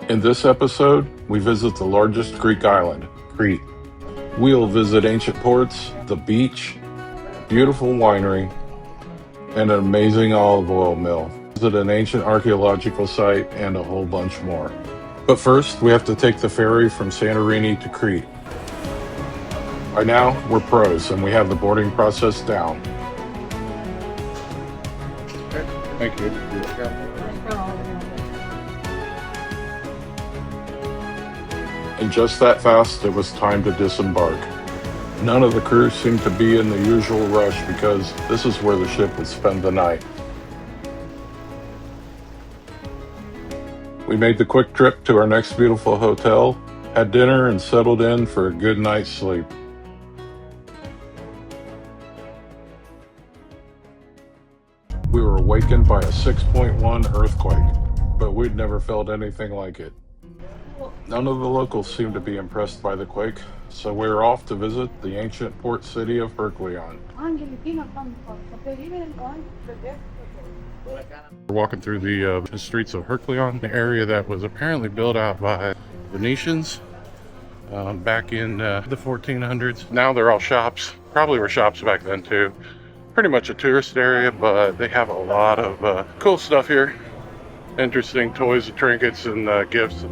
In this episode, we visit the largest Greek island, Crete. We'll visit ancient ports, the beach, beautiful winery, and an amazing olive oil mill. Visit an ancient archaeological site and a whole bunch more. But first, we have to take the ferry from Santorini to Crete. By now, we're pros and we have the boarding process down. Thank you. And just that fast, it was time to disembark. None of the crew seemed to be in the usual rush because this is where the ship would spend the night. We made the quick trip to our next beautiful hotel, had dinner, and settled in for a good night's sleep. We were awakened by a 6.1 earthquake, but we'd never felt anything like it. None of the locals seemed to be impressed by the quake, so we were off to visit the ancient port city of Heraklion. We're walking through the streets of Heraklion, the area that was apparently built out by Venetians back in the 1400s. Now they're all shops. Probably were shops back then too. Pretty much a tourist area, but they have a lot of cool stuff here. Interesting toys and trinkets and gifts.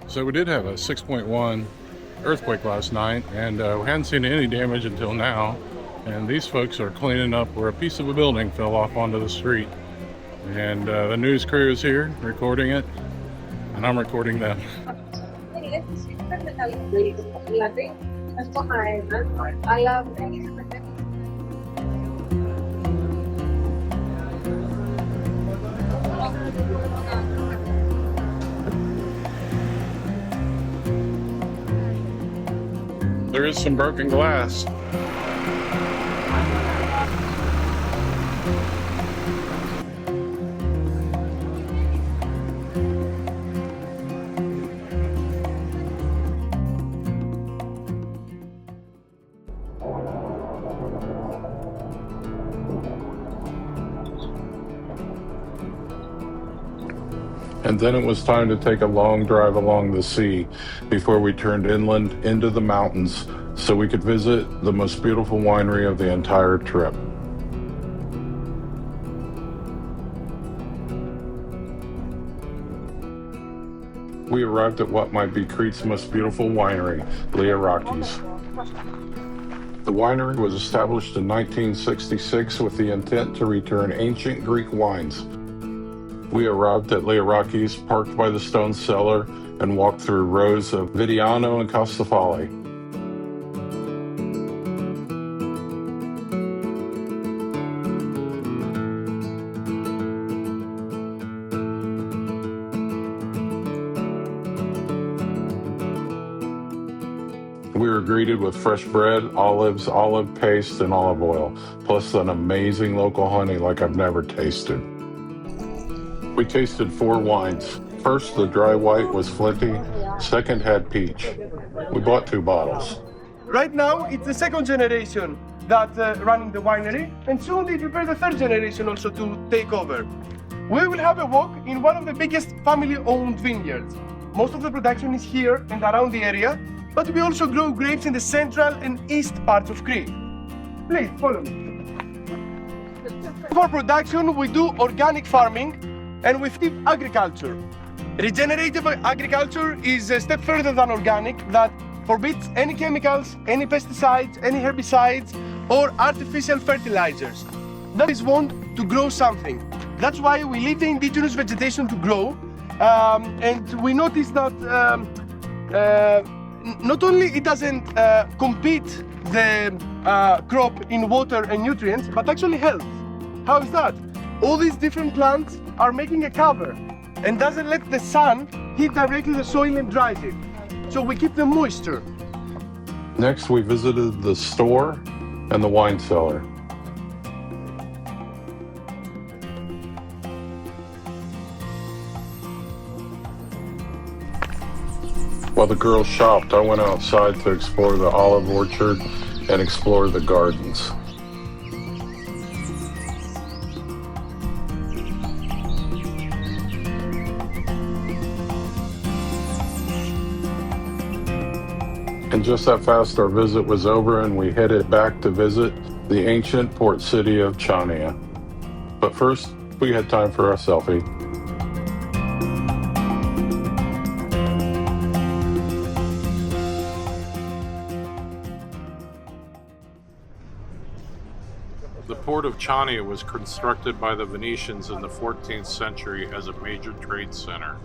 So we did have a 6.1 earthquake last night, and we hadn't seen any damage until now. And these folks are cleaning up where a piece of a building fell off onto the street. And the news crew is here recording it, and I'm recording them. There is some broken glass. And then it was time to take a long drive along the sea before we turned inland into the mountains so we could visit the most beautiful winery of the entire trip. We arrived at what might be Crete's most beautiful winery, Heraklion. The winery was established in 1966 with the intent to return ancient Greek wines. We arrived at Heraklion, parked by the stone cellar, and walked through rows of Vidiano and Castafali. We were greeted with fresh bread, olives, olive paste, and olive oil, plus an amazing local honey like I've never tasted. We tasted 4 wines. First, the dry white was flinty. Second had peach. We bought 2 bottles. Right now, it's the second generation that running the winery, and soon they prepare the third generation also to take over. We will have a walk in one of the biggest family-owned vineyards. Most of the production is here and around the area, but we also grow grapes in the central and east parts of Crete. Please, follow me. For production, we do organic farming, and with deep agriculture. Regenerative agriculture is a step further than organic that forbids any chemicals, any pesticides, any herbicides, or artificial fertilizers. That is want to grow something. That's why we leave the indigenous vegetation to grow, and we notice that not only it doesn't compete the crop in water and nutrients, but actually helps. How is that? All these different plants are making a cover and doesn't let the sun hit directly the soil and dries it. So we keep the moisture. Next, we visited the store and the wine cellar. While the girls shopped, I went outside to explore the olive orchard and explore the gardens. And just that fast, our visit was over and we headed back to visit the ancient port city of Chania. But first, we had time for a selfie. The port of Chania was constructed by the Venetians in the 14th century as a major trade center.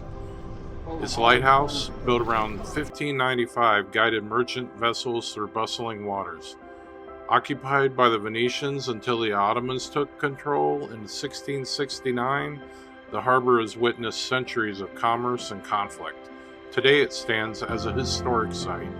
Its lighthouse, built around 1595, guided merchant vessels through bustling waters. Occupied by the Venetians until the Ottomans took control in 1669, the harbor has witnessed centuries of commerce and conflict. Today it stands as a historic site.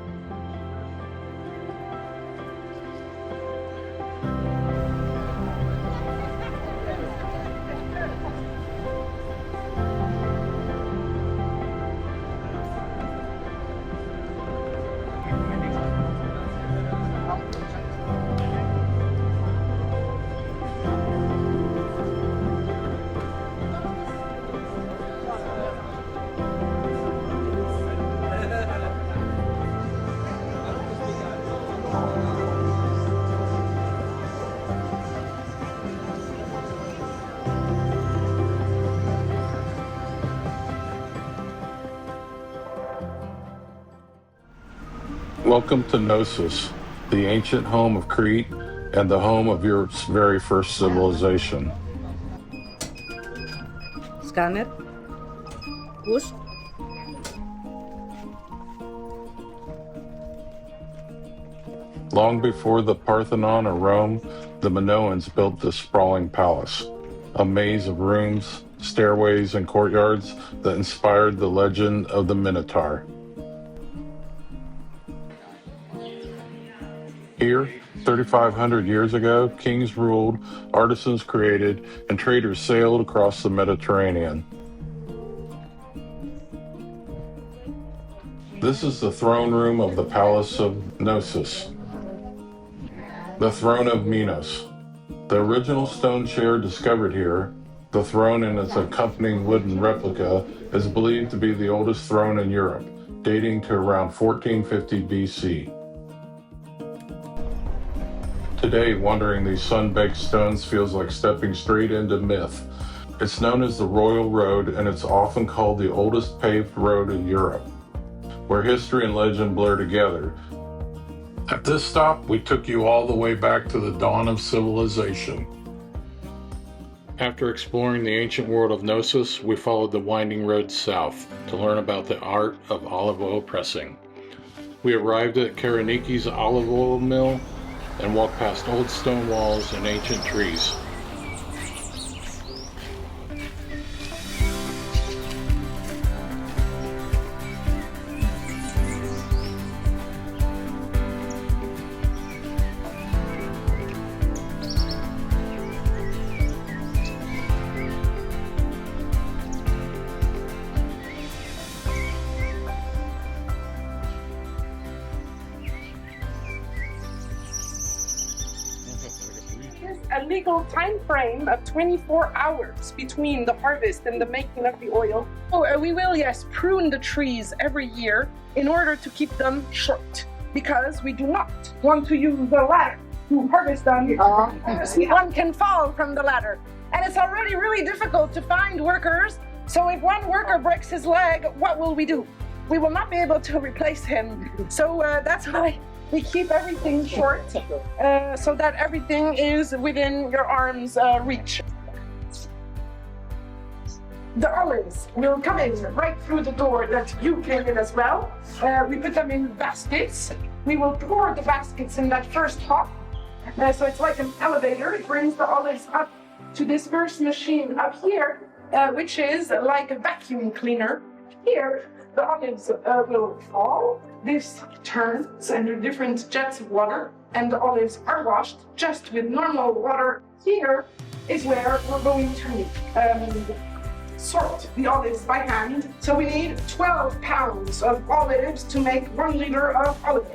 Welcome to Knossos, the ancient home of Crete and the home of Europe's very first civilization. Scanner. Push. Long before the Parthenon or Rome, the Minoans built this sprawling palace, a maze of rooms, stairways, and courtyards that inspired the legend of the Minotaur. Here, 3,500 years ago, kings ruled, artisans created, and traders sailed across the Mediterranean. This is the throne room of the Palace of Knossos, the throne of Minos. The original stone chair discovered here, the throne and its accompanying wooden replica, is believed to be the oldest throne in Europe, dating to around 1450 BC. Today, wandering these sun-baked stones feels like stepping straight into myth. It's known as the Royal Road, and it's often called the oldest paved road in Europe, where history and legend blur together. At this stop, we took you all the way back to the dawn of civilization. After exploring the ancient world of Knossos, we followed the winding road south to learn about the art of olive oil pressing. We arrived at Karaniki's olive oil mill and walked past old stone walls and ancient trees. A legal time frame of 24 hours between the harvest and the making of the oil. So we will, yes, prune the trees every year in order to keep them short, because we do not want to use the ladder to harvest them. One can fall from the ladder. And it's already really difficult to find workers. So if one worker breaks his leg, what will we do? We will not be able to replace him. So that's why we keep everything short, so that everything is within your arm's reach. The olives will come in right through the door that you came in as well. We put them in baskets. We will pour the baskets in that first hop. So it's like an elevator. It brings the olives up to this first machine up here, which is like a vacuum cleaner. Here, the olives will fall. This turns under different jets of water, and the olives are washed just with normal water. Here is where we're going to sort the olives by hand. So we need 12 pounds of olives to make 1 liter of olive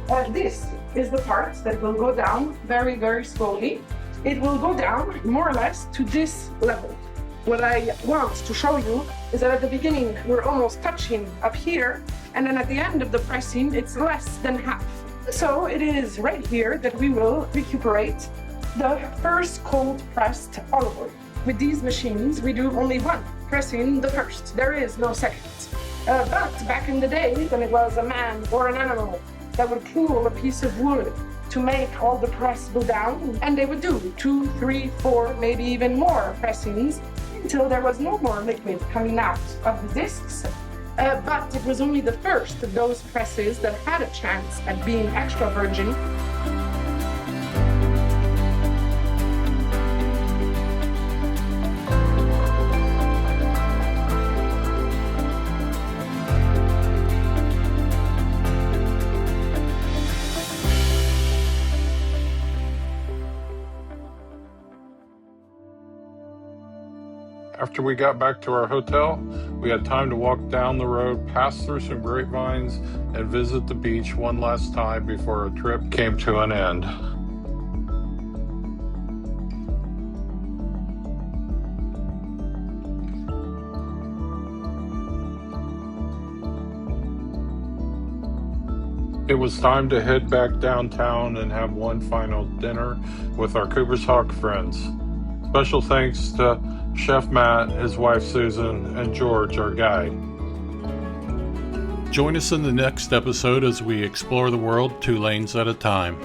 oil. This is the part that will go down very, very slowly. It will go down more or less to this level. What I want to show you is that at the beginning we're almost touching up here, and then at the end of the pressing it's less than half. So it is right here that we will recuperate the first cold pressed olive oil. With these machines we do only one pressing, the first. There is no second. But back in the day when it was a man or an animal that would pull a piece of wood to make all the press go down, and they would do 2, 3, 4, maybe even more pressings until there was no more liquid coming out of the discs. But it was only the first of those presses that had a chance at being extra virgin. After we got back to our hotel, we had time to walk down the road, pass through some grapevines, and visit the beach one last time before our trip came to an end. It was time to head back downtown and have one final dinner with our Cooper's Hawk friends. Special thanks to Chef Matt, his wife Susan, and George, our guide. Join us in the next episode as we explore the world 2 lanes at a time.